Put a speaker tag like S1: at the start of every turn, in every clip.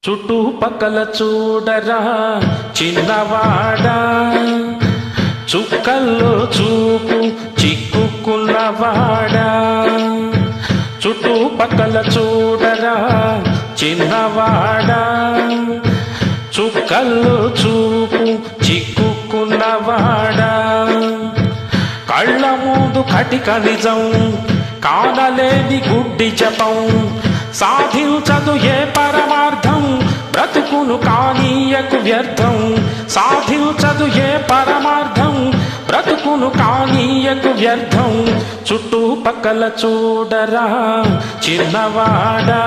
S1: చుట్టుపక్కల చూడరా చిన్నవాడా, చుక్కల్లో చూపు చిక్కుకున్నవాడా. చుట్టుపక్కల చూడరా చిన్నవాడా, చుక్కల్లో చూపు చిక్కుకున్నవాడా. కళ్ళ ముందు కటిక నిజం, కానలేని గుడ్డి జపం, సాధించదు ఏ పరమార్థం, బ్రతుకును కానీయకు వ్యర్థం. సాధించదు ఏ పరమార్థం, బ్రతుకును కానీయకు వ్యర్థం. చుట్టుపక్కల చూడరా చిన్నవాడా,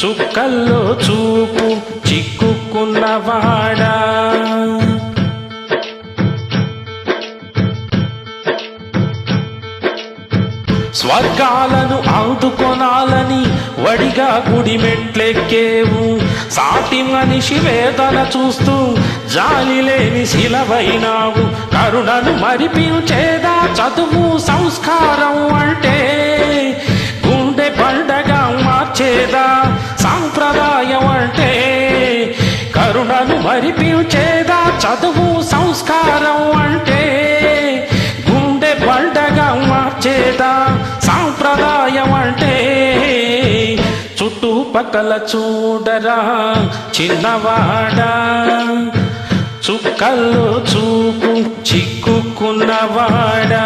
S1: చుక్కల్లో చూపు చిక్కుకున్నవాడా. స్వర్గాలను అందుకొనాలని వడిగా గుడి మెట్లెక్కేవు, సాటి మనిషి వేదన చూస్తూ జాలి లేని శిలవైనావు. కరుణను మరిపించేదా చదువు సంస్కారం అంటే, గుండె పండగా మార్చేదా సాంప్రదాయం అంటే. కరుణను మరిపించేదా చదువు సంస్కారం అంటే, గుండె పండగా మార్చేదా సాంప్రదాయం అంటే. చుట్టుపక్కల చూడరా చిన్నవాడా, చుక్కల్లో చూపు చిక్కుకున్నవాడా.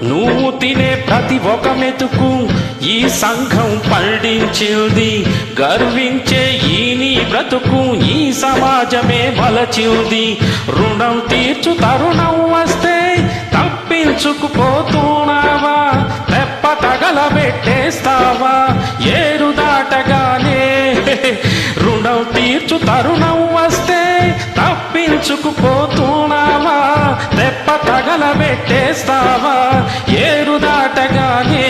S1: నువ్వు తినే ప్రతి ఒక్క మెతుకు ఈ సంఘం పండించింది, గర్వించే ఈ నీ బ్రతుకు ఈ సమాజమే మలచింది. రుణం తీర్చు తరుణం వస్తే తప్పించుకుపోతున్నావా, తెప్ప తగలబెట్టేస్తావా ఏరు దాటగానే. రుణం తీర్చు తరుణం వస్తే తప్పించుకుపోతున్నావా, తెప్ప తగలబెట్టేస్తావా ఏరు దాటగానే.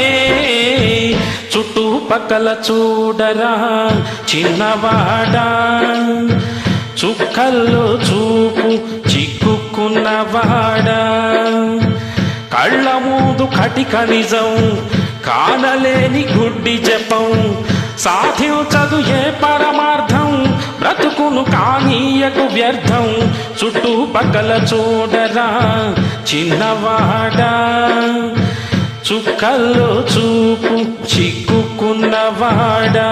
S1: చుట్టుపక్కల చూడరా చిన్నవాడా, చుక్కల్లో చూపు చిక్కుకున్నవాడా. కళ్ళ ముందు కటిక నిజం, కానలేని గుడ్డి జపం, సాధించదు ఏ పరమార్థం, బ్రతుకును కానీయకు వ్యర్థం. చుట్టుపక్కల చూడరా చిన్నవాడా, చుక్కల్లో చూపు చిక్కుకున్నవాడా.